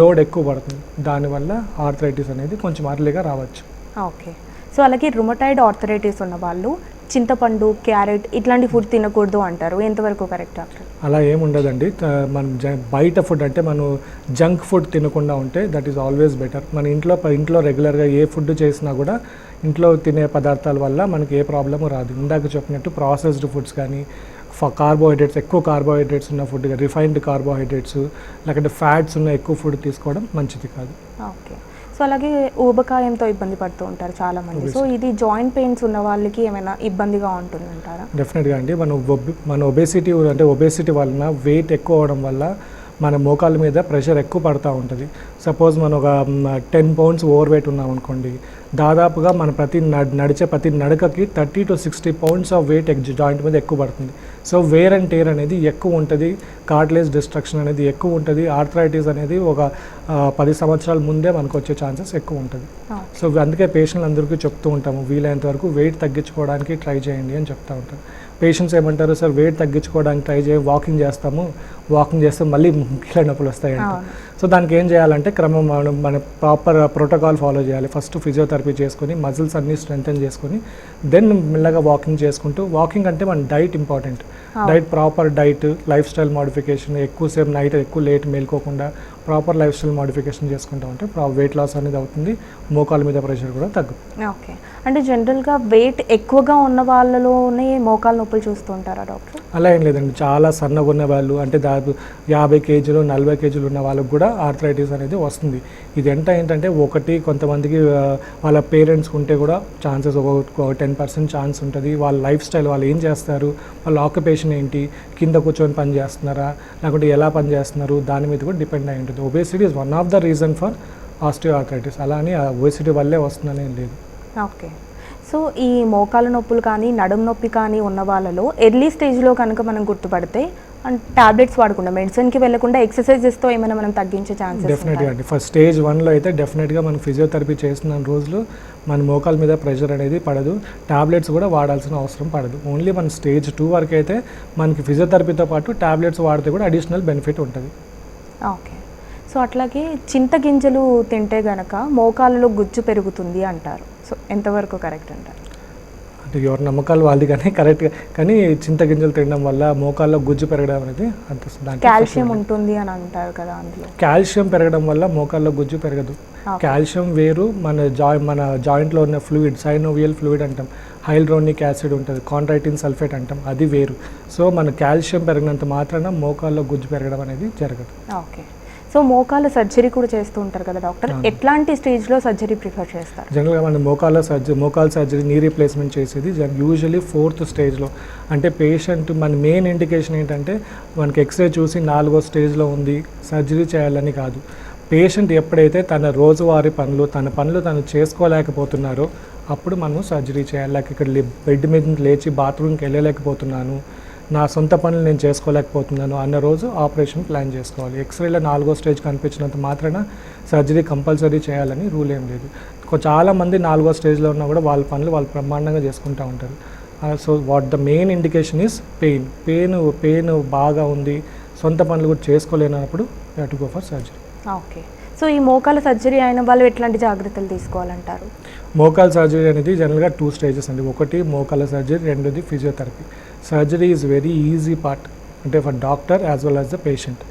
లోడ్ ఎక్కువ పడుతుంది. దానివల్ల ఆర్థరైటిస్ అనేది కొంచెం అర్లీగా రావచ్చు. ఓకే. సో అలాగే రుమటాయిడ్ ఆర్థరైటిస్ ఉన్న వాళ్ళు చింతపండు, క్యారెట్ ఇట్లాంటి ఫుడ్ తినకూడదు అంటారు, ఎంతవరకు కరెక్ట్ డాక్టర్? అలా ఏముండదండి. మనం బయట ఫుడ్ అంటే మనం జంక్ ఫుడ్ తినకుండా ఉంటే దట్ ఈస్ ఆల్వేస్ బెటర్. మన ఇంట్లో రెగ్యులర్గా ఏ ఫుడ్ చేసినా కూడా ఇంట్లో తినే పదార్థాల వల్ల మనకి ఏ ప్రాబ్లము రాదు. ఇందాక చెప్పినట్టు ప్రాసెస్డ్ ఫుడ్స్ కానీ, కార్బోహైడ్రేట్స్ ఎక్కువ కార్బోహైడ్రేట్స్ ఉన్న ఫుడ్, రిఫైన్డ్ కార్బోహైడ్రేట్స్ లేకపోతే ఫ్యాట్స్ ఉన్న ఎక్కువ ఫుడ్ తీసుకోవడం మంచిది కాదు. ఓకే. సో అలాగే ఊబకాయంతో ఇబ్బంది పడుతూ ఉంటారు చాలామంది. సో ఇది జాయింట్ పెయిన్స్ ఉన్న వాళ్ళకి ఏమైనా ఇబ్బందిగా ఉంటుందంటారా? డెఫినెట్గా అండి. మన ఒబేసిటీ వలన వెయిట్ ఎక్కువ అవడం వల్ల మన మోకాళ్ళ మీద ప్రెషర్ ఎక్కువ పడుతూ ఉంటుంది. సపోజ్ మనం ఒక 10 pounds ఓవర్ వెయిట్ ఉన్నాం అనుకోండి, దాదాపుగా మన నడిచే ప్రతి నడకకి 30 to 60 pounds of weight joint మీద ఎక్కువ పడుతుంది. సో వేర్ అండ్ టేర్ అనేది ఎక్కువ ఉంటుంది, కార్టిలేజ్ డిస్ట్రక్షన్ అనేది ఎక్కువ ఉంటుంది, ఆర్థరైటిస్ అనేది ఒక 10 సంవత్సరాల ముందే మనకు వచ్చే ఛాన్సెస్ ఎక్కువ ఉంటుంది. సో అందుకే పేషెంట్లు అందరికీ చెప్తూ ఉంటాము, వీలైనంత వరకు వెయిట్ తగ్గించుకోవడానికి ట్రై చేయండి అని చెప్తూ ఉంటాం. పేషెంట్స్ ఏమంటారు, సార్ వెయిట్ తగ్గించుకోవడానికి ట్రై చేయి, వాకింగ్ చేస్తే మళ్ళీ కీళ్ళ నొప్పులు వస్తాయంట. సో దానికి ఏం చేయాలంటే మన ప్రాపర్ ప్రోటోకాల్ ఫాలో చేయాలి. ఫస్ట్ ఫిజియోథెరపీ చేసుకొని మజిల్స్ అన్నీ స్ట్రెంథెన్ చేసుకొని దెన్ మెల్లగా వాకింగ్ చేసుకుంటూ, వాకింగ్ అంటే మన diet important. Proper diet, lifestyle modification, ఎక్కువసేపు నైట్ ఎక్కువ లేట్ మేల్కోకుండా ప్రాపర్ లైఫ్ స్టైల్ మోడిఫికేషన్ చేసుకుంటూ ఉంటే వెయిట్ లాస్ అనేది అవుతుంది, మోకాల మీద ప్రెషర్ కూడా తగ్గుతుంది. ఓకే. అంటే జనరల్గా వెయిట్ ఎక్కువగా ఉన్న వాళ్ళలోనే మోకాల నొప్పులు చూస్తుంటారా డాక్టర్? అలా ఏం లేదండి. చాలా సన్నగా ఉన్న వాళ్ళు, అంటే దాదాపు 50 kgs 40 kgs ఉన్న వాళ్ళకు కూడా ఆర్థరైటిస్ అనేది వస్తుంది. ఇది ఏంటంటే కొంతమందికి వాళ్ళ పేరెంట్స్కి ఉంటే కూడా ఛాన్సెస్ ఒక 10% ఛాన్స్ ఉంటుంది. వాళ్ళ లైఫ్ స్టైల్, వాళ్ళు ఏం చేస్తారు, వాళ్ళ ఆక్యుపేషన్ ఏంటి, కింద కూర్చొని పని చేస్తున్నారా లేకుంటే ఎలా పని చేస్తున్నారు, దాని మీద కూడా డిపెండ్ అయి ఉంటుంది. Obesity is one of the reason for osteoarthritis. అలా అని ఒబేసిటీ వల్లే వస్తుందని లేదు. ఓకే. సో ఈ మోకాల నొప్పులు కానీ నడుము నొప్పి కానీ ఉన్న వాళ్ళలో ఎర్లీ స్టేజ్లో కనుక మనం గుర్తుపడితే టాబ్లెట్స్ వాడకుండా, మెడిసిన్కి వెళ్ళకుండా ఎక్సర్సైజెస్తో ఏమైనా మనం తగ్గించే ఛాన్సెస్? డెఫినెట్గా అండి. ఫస్ట్ స్టేజ్ 1లో అయితే డెఫినెట్గా మనం ఫిజియోథెరపీ చేస్తున్న రోజులు మన మోకాల మీద ప్రెషర్ అనేది పడదు, టాబ్లెట్స్ కూడా వాడాల్సిన అవసరం పడదు. ఓన్లీ మన స్టేజ్ 2 వరకు అయితే మనకి ఫిజియోథెరపీతో పాటు టాబ్లెట్స్ వాడితే కూడా అడిషనల్ బెనిఫిట్ ఉంటుంది. ఓకే. సో అట్లాగే చింతగింజలు తింటే గనక మోకాలలో గుజ్జు పెరుగుతుంది అంటారు, సో ఎంతవరకు కరెక్ట్ అంటారు? అంటే ఎవరి నమ్మకాలు వాళ్ళది, కానీ కరెక్ట్గా, కానీ చింతగింజలు తినడం వల్ల మోకాల్లో గుజ్జు పెరగడం అనేది అంత కాల్షియం ఉంటుంది అని అంటారు కదా, అందులో కాల్షియం పెరగడం వల్ల మోకాల్లో గుజ్జు పెరగదు. కాల్షియం వేరు, మన జాయింట్లో ఉన్న ఫ్లూయిడ్, సైనోవియల్ ఫ్లూయిడ్ అంటాం, హైల్రోనిక్ యాసిడ్ ఉంటుంది, కాంట్రైటిన్ సల్ఫేట్ అంటాం, అది వేరు. సో మన కాల్షియం పెరిగినంత మాత్రాన మోకాల్లో గుజ్జు పెరగడం అనేది జరగదు. ఓకే. సో మోకాళ్ళ సర్జరీ కూడా చేస్తూ ఉంటారు కదా డాక్టర్, ఎట్లాంటి స్టేజ్లో సర్జరీ ప్రిఫర్ చేస్తారు? జనరల్గా మన మోకాళ్ళ సర్జరీ నీ రీప్లేస్మెంట్ చేసేది యూజువలీ 4th స్టేజ్లో. అంటే పేషెంట్ మన మెయిన్ ఇండికేషన్ ఏంటంటే మనకి ఎక్స్రే చూసి 4వ స్టేజ్లో ఉంది సర్జరీ చేయాలని కాదు. పేషెంట్ ఎప్పుడైతే తన రోజువారీ పనులు తను చేసుకోలేకపోతున్నారో అప్పుడు మనం సర్జరీ చేయాలి. లైక్ ఇక్కడ బెడ్ మీద లేచి బాత్రూమ్కి వెళ్ళలేకపోతున్నాను, నా సొంత పనులు నేను చేసుకోలేకపోతున్నాను అన్న రోజు ఆపరేషన్ ప్లాన్ చేసుకోవాలి. ఎక్స్రేలో 4వ స్టేజ్ కనిపించినంత మాత్రాన సర్జరీ కంపల్సరీ చేయాలని రూల్ ఏం లేదు. చాలామంది 4వ స్టేజ్లో ఉన్నా కూడా వాళ్ళ పనులు వాళ్ళు బ్రహ్మాండంగా చేసుకుంటూ ఉంటారు. So the main indication is pain బాగా ఉంది, సొంత పనులు కూడా చేసుకోలేనప్పుడు you have to go for surgery. Okay. So ఈ మోకాల సర్జరీ అయిన వాళ్ళు ఎట్లాంటి జాగ్రత్తలు తీసుకోవాలంటారు? మోకాల్ సర్జరీ అనేది జనరల్గా 2 స్టేజెస్ అండి. ఒకటి మోకాల సర్జరీ, రెండోది physiotherapy. Surgery is very easy part, అంటే for doctor as well as the patient.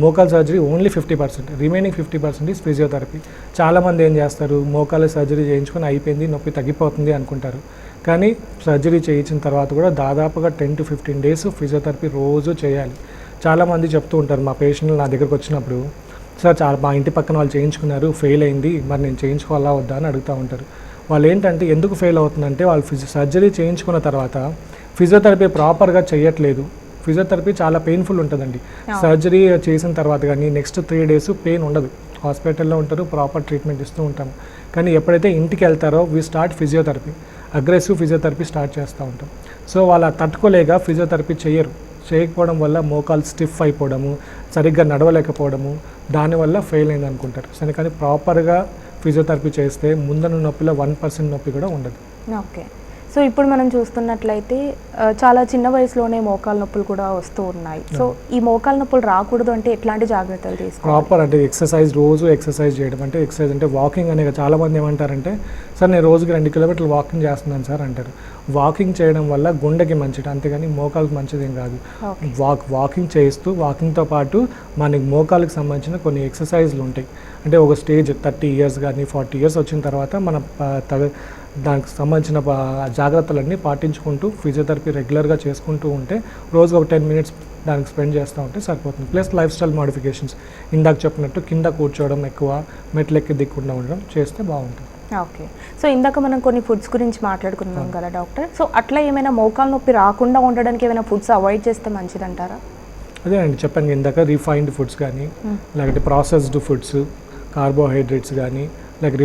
మోకాల్ surgery only 50%, remaining 50% is physiotherapy. చాలామంది ఏం చేస్తారు, మోకాల సర్జరీ చేయించుకొని అయిపోయింది, నొప్పి తగ్గిపోతుంది అనుకుంటారు. కానీ సర్జరీ చేయించిన తర్వాత కూడా దాదాపుగా 10 to 15 days ఫిజియోథెరపీ రోజు చేయాలి. చాలామంది చెప్తూ ఉంటారు, మా పేషెంట్లు నా దగ్గరకు వచ్చినప్పుడు, సార్ మా ఇంటి పక్కన వాళ్ళు చేయించుకున్నారు, ఫెయిల్ అయింది, మరి నేను చేయించుకోవాలా వద్దా అని అడుగుతూ ఉంటారు. వాళ్ళు ఏంటంటే ఎందుకు ఫెయిల్ అవుతుందంటే వాళ్ళు సర్జరీ చేయించుకున్న తర్వాత ఫిజియోథెరపీ ప్రాపర్గా చేయట్లేదు. ఫిజియోథెరపీ చాలా పెయిన్ఫుల్ ఉంటుందండి. సర్జరీ చేసిన తర్వాత కానీ నెక్స్ట్ 3 days పెయిన్ ఉండదు. హాస్పిటల్లో ఉంటారు, ప్రాపర్ ట్రీట్మెంట్ ఇస్తూ ఉంటాము. కానీ ఎప్పుడైతే ఇంటికి వెళ్తారో start physiotherapy, aggressive physiotherapy start చేస్తూ ఉంటాం. సో వాళ్ళు తట్టుకోలేక ఫిజియోథెరపీ చేయకపోవడం వల్ల మోకాలు స్టిఫ్ అయిపోవడము, సరిగ్గా నడవలేకపోవడము, దానివల్ల ఫెయిల్ అయింది అనుకుంటారు. సరే, కానీ ప్రాపర్గా ఫిజియోథెరపీ చేస్తే ముందర నొప్పిలో 1% నొప్పి కూడా ఉండదు. ఓకే. సో ఇప్పుడు మనం చూస్తున్నట్లయితే చాలా చిన్న వయసులోనే మోకాలు నొప్పులు కూడా వస్తూ ఉన్నాయి. సో ఈ మోకాలు నొప్పులు రాకూడదు అంటే ఎట్లాంటి జాగ్రత్తలు తీసుకోవాలి? ప్రాపర్ అంటే రోజు ఎక్సర్సైజ్ చేయడం. అంటే ఎక్సర్సైజ్ అంటే వాకింగ్ అనే, చాలామంది ఏమంటారంటే, సార్ నేను రోజుకి 2 kilometers వాకింగ్ చేస్తున్నాను సార్ అంటారు. వాకింగ్ చేయడం వల్ల గుండెకి మంచిది, అంతేగాని మోకాలకు మంచిదేం కాదు. వాకింగ్ చేస్తూ వాకింగ్తో పాటు మనకి మోకాలకు సంబంధించిన కొన్ని ఎక్సర్సైజ్లు ఉంటాయి. అంటే ఒక స్టేజ్ 30 years కానీ 40 years వచ్చిన తర్వాత మన దానికి సంబంధించిన జాగ్రత్తలన్నీ పాటించుకుంటూ ఫిజియోథెరపీ రెగ్యులర్గా చేసుకుంటూ ఉంటే రోజు ఒక 10 minutes దానికి స్పెండ్ చేస్తూ ఉంటే సరిపోతుంది. ప్లస్ లైఫ్ స్టైల్ మోడిఫికేషన్స్, ఇందాక చెప్పినట్టు కింద కూర్చోవడం, ఎక్కువ మెట్లెక్కి దిక్కుండా ఉండడం చేస్తే బాగుంటుంది. ఓకే. సో ఇందాక మనం కొన్ని ఫుడ్స్ గురించి మాట్లాడుకున్నాం కదా డాక్టర్. సో అట్లా ఏమైనా మోకాలు నొప్పి రాకుండా ఉండడానికి ఏమైనా ఫుడ్స్ అవాయిడ్ చేస్తే మంచిదంటారా? అదే అండి చెప్పాను ఇందాక, రిఫైన్డ్ ఫుడ్స్ కానీ, లేకపోతే ప్రాసెస్డ్ ఫుడ్స్, కార్బోహైడ్రేట్స్ కానీ, లైక్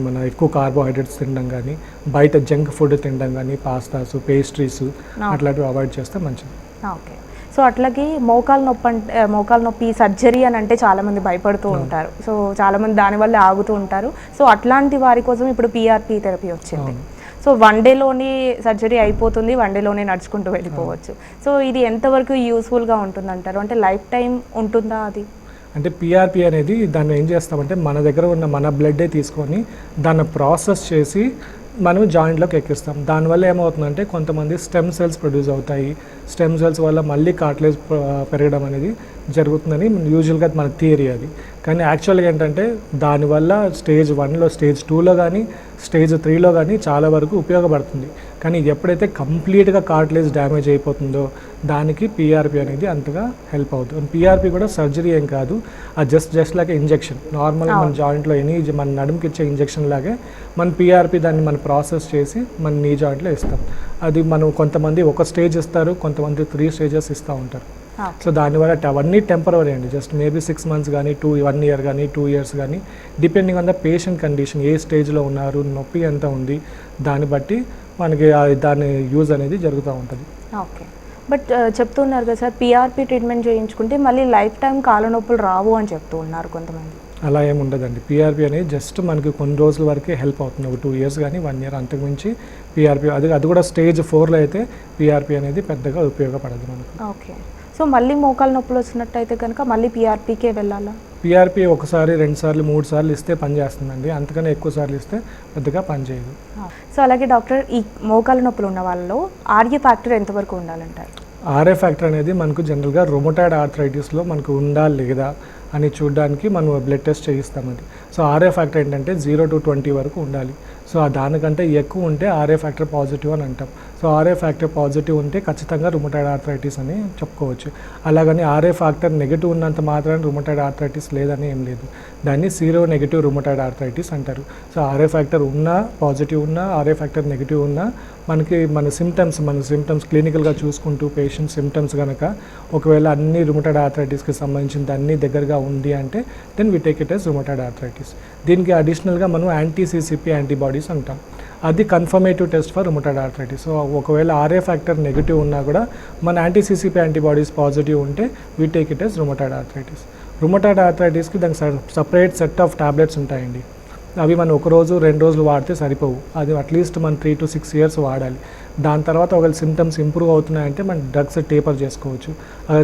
మన ఎక్కువ కార్బోహైడ్రేట్స్ తినడం కానీ, బయట జంక్ ఫుడ్ తినడం కానీ, పాస్తాస్, పేస్ట్రీస్ అట్లాంటివి అవాయిడ్ చేస్తే మంచిది. ఓకే. సో అట్లాగే మోకాలు నొప్పి సర్జరీ అని అంటే చాలామంది భయపడుతూ ఉంటారు. సో చాలామంది దానివల్ల ఆగుతూ ఉంటారు. సో అట్లాంటి వారి కోసం ఇప్పుడు PRP థెరపీ వచ్చింది. సో 1 dayలోనే సర్జరీ అయిపోతుంది, 1 dayలోనే నడుచుకుంటూ వెళ్ళిపోవచ్చు. సో ఇది ఎంతవరకు యూస్ఫుల్గా ఉంటుందంటారు? అంటే లైఫ్ టైం ఉంటుందా అది? అంటే PRP అనేది దాన్ని ఏం చేస్తామంటే మన దగ్గర ఉన్న మన బ్లడ్డే తీసుకొని దాన్ని ప్రాసెస్ చేసి మనం జాయింట్లోకి ఎక్కిస్తాం. దానివల్ల ఏమవుతుందంటే కొంతమంది స్టెమ్ సెల్స్ ప్రొడ్యూస్ అవుతాయి. స్టెమ్ సెల్స్ వల్ల మళ్ళీ కార్టిలేజ్ పెరగడం అనేది జరుగుతుందని యూజువల్గా మన థియరీ అది. కానీ యాక్చువల్గా ఏంటంటే దానివల్ల స్టేజ్ 1లో, స్టేజ్ 2లో కానీ, స్టేజ్ 3లో కానీ చాలా వరకు ఉపయోగపడుతుంది. కానీ ఎప్పుడైతే కంప్లీట్గా కార్టిలేజ్ డ్యామేజ్ అయిపోతుందో దానికి PRP అనేది అంతగా హెల్ప్ అవుతుంది. PRP కూడా సర్జరీ ఏం కాదు, అది జస్ట్ లైక్ ఇంజెక్షన్. నార్మల్గా మన జాయింట్లో మన నడుముకి ఇచ్చే ఇంజెక్షన్ లాగే మన PRP దాన్ని మనం ప్రాసెస్ చేసి మన నీ జాయింట్లో ఇస్తాం. అది మనం కొంతమంది ఒక స్టేజ్ ఇస్తారు, కొంతమంది 3 stages ఇస్తూ ఉంటారు. సో దానివల్ల అవన్నీ టెంపరరీ అండి, జస్ట్ మేబీ 6 months కానీ 1 year కానీ 2 years కానీ, depending on the patient condition, ఏ స్టేజ్లో ఉన్నారు, నొప్పి ఎంత ఉంది, దాన్ని బట్టి మనకి దాని యూజ్ అనేది జరుగుతూ ఉంటుంది. ఓకే. బట్ చెప్తున్నారు కదా సార్, PRP ట్రీట్మెంట్ చేయించుకుంటే మళ్ళీ లైఫ్ టైం కాళ్ళ నొప్పులు రావు అని చెప్తూ ఉన్నారు కొంతమంది. అలా ఏమి ఉండదండి. PRP అనేది జస్ట్ మనకి కొన్ని రోజుల వరకే హెల్ప్ అవుతుంది, ఒక 2 years కానీ 1 year, అంతకుమించి PRP అది కూడా స్టేజ్ 4లో అయితే PRP అనేది పెద్దగా ఉపయోగపడదు మనకు. ఓకే. సో మళ్ళీ మోకాలు నొప్పులు వచ్చినట్టయితే కనుక మళ్ళీ PRPకే వెళ్ళాలా? PRP 1 సారి 2 సార్లు 3 సార్లు ఇస్తే పని చేస్తుందండి, అంతకన్నా ఎక్కువ సార్లు ఇస్తే పెద్దగా పని చేయదు. సో అలాగే డాక్టర్, ఈ మోకాలు నొప్పులు ఉన్న వాళ్ళలో RA ఫ్యాక్టర్ ఎంతవరకు ఉండాలంటారు? RA ఫ్యాక్టర్ అనేది మనకు జనరల్గా రొమటాయిడ్ ఆర్థరైటిస్లో మనకు ఉందా లేదా అని చూడడానికి మనం బ్లడ్ టెస్ట్ చేయిస్తాం అది. సో RA ఫ్యాక్టర్ ఏంటంటే 0 to 20 వరకు ఉండాలి. సో దానికంటే ఎక్కువ ఉంటే RA ఫ్యాక్టర్ పాజిటివ్ అని అంటాం. సో RA ఫ్యాక్టర్ పాజిటివ్ ఉంటే ఖచ్చితంగా రుమటాయిడ్ ఆర్థరైటిస్ అని చెప్పుకోవచ్చు. అలాగని RA ఫ్యాక్టర్ నెగిటివ్ ఉన్నంత మాత్రాన రుమటాయిడ్ ఆర్థరైటిస్ లేదని ఏం లేదు, దాన్ని సీరో నెగిటివ్ రుమటాయిడ్ ఆర్థరైటిస్ అంటారు. సో RA ఫ్యాక్టర్ ఉన్నా, పాజిటివ్ ఉన్నా, RA ఫ్యాక్టర్ నెగిటివ్ ఉన్నా మనకి మన సిమ్టమ్స్ క్లినికల్గా చూసుకుంటూ పేషెంట్ సిమ్టమ్స్ కనుక ఒకవేళ అన్ని రుమటాయిడ్ ఆర్థరైటిస్కి సంబంధించింది అన్ని దగ్గరగా ఉంది అంటే then we take it as rheumatoid arthritis. దీనికి అడిషనల్గా మనం యాంటీ-CCP యాంటీబాడీస్ అంటాం, అది confirmative test for rheumatoid arthritis. So ఒకవేళ RA ఫ్యాక్టర్ నెగిటివ్ ఉన్నా కూడా మన యాంటీ-CCP యాంటీబాడీస్ పాజిటివ్ ఉంటే we take it as rheumatoid arthritis. Rheumatoid ఆర్థరైటిస్కి దానికి సపరేట్ సెట్ ఆఫ్ టాబ్లెట్స్ ఉంటాయండి. అవి మనం ఒక రోజు 2 రోజులు వాడితే సరిపోవు. అది అట్లీస్ట్ మనం 3 to 6 years వాడాలి. దాని తర్వాత ఒకవేళ సిమ్టమ్స్ ఇంప్రూవ్ అవుతున్నాయంటే మనం డ్రగ్స్ టేపర్ చేసుకోవచ్చు.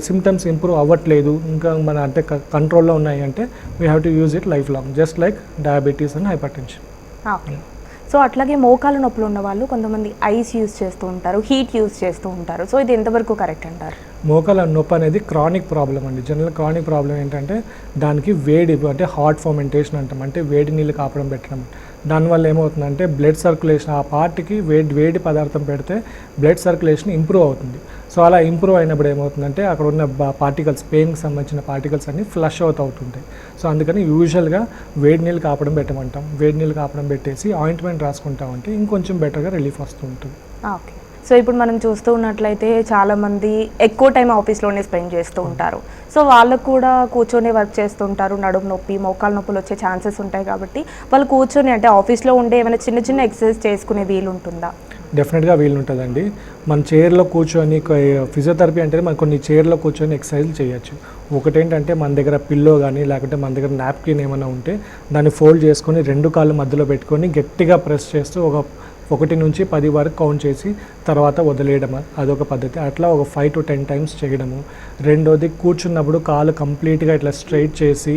సిమ్టమ్స్ ఇంప్రూవ్ అవ్వట్లేదు, ఇంకా మన అంటే కంట్రోల్లో ఉన్నాయి అంటే we have to use it life long, just like diabetes and hyper tension. Okay. So అట్లాగే మోకాల నొప్పులు ఉన్న వాళ్ళు కొంతమంది ఐస్ యూజ్ చేస్తూ ఉంటారు, హీట్ యూజ్ చేస్తూ ఉంటారు. సో ఇది ఎంతవరకు కరెక్ట్ అంటారు? మోకాల నొప్పి అనేది క్రానిక్ ప్రాబ్లం అండి. జనరల్ క్రానిక్ ప్రాబ్లం ఏంటంటే దానికి వేడి అంటే హాట్ ఫర్మెంటేషన్ అంటాం, అంటే వేడి నీళ్ళు కాపడం పెట్టడం. దానివల్ల ఏమవుతుందంటే బ్లడ్ సర్క్యులేషన్ ఆ పార్ట్కి వేడి పదార్థం పెడితే బ్లడ్ సర్క్యులేషన్ ఇంప్రూవ్ అవుతుంది. సో అలా ఇంప్రూవ్ అయినప్పుడు ఏమవుతుందంటే అక్కడ ఉన్న పార్టికల్స్, పెయిన్కి సంబంధించిన పార్టికల్స్ అన్నీ ఫ్లష్ అవుతుంటాయి. సో అందుకని యూజువల్గా వేడి నీళ్ళు కాపడం పెట్టమంటాం. వేడి నీళ్ళు కాపడం పెట్టేసి ఆయింట్మెంట్ రాసుకుంటామంటే ఇంకొంచెం బెటర్గా రిలీఫ్ వస్తూ ఉంటుంది. ఓకే. సో ఇప్పుడు మనం చూస్తూ ఉన్నట్లయితే చాలామంది ఎక్కువ టైం ఆఫీస్లోనే స్పెండ్ చేస్తూ ఉంటారు. సో వాళ్ళకు కూడా కూర్చొని వర్క్ చేస్తుంటారు, నడుము నొప్పి, మోకాలు నొప్పులు వచ్చే ఛాన్సెస్ ఉంటాయి. కాబట్టి వాళ్ళు కూర్చొని అంటే ఆఫీస్లో ఉండే ఏమైనా చిన్న ఎక్సర్సైజ్ చేసుకునే వీలు ఉంటుందా? డెఫినెట్గా వీలు ఉంటుందండి. మన చైర్లో కూర్చొని ఫిజియోథెరపీ అంటే మనం కొన్ని చైర్లో కూర్చొని ఎక్సర్సైజ్ చేయొచ్చు. ఒకటేంటంటే మన దగ్గర పిల్లో కానీ లేకపోతే మన దగ్గర నాప్కిన్ ఏమైనా ఉంటే దాన్ని ఫోల్డ్ చేసుకొని 2 కాళ్ళు మధ్యలో పెట్టుకొని గట్టిగా ప్రెస్ చేస్తూ 1 నుంచి 10 వరకు కౌంట్ చేసి తర్వాత వదిలేయడం, అదొక పద్ధతి. అట్లా ఒక 5 to 10 times చేయడము. రెండోది కూర్చున్నప్పుడు కాలు కంప్లీట్గా ఇట్లా స్ట్రైట్ చేసి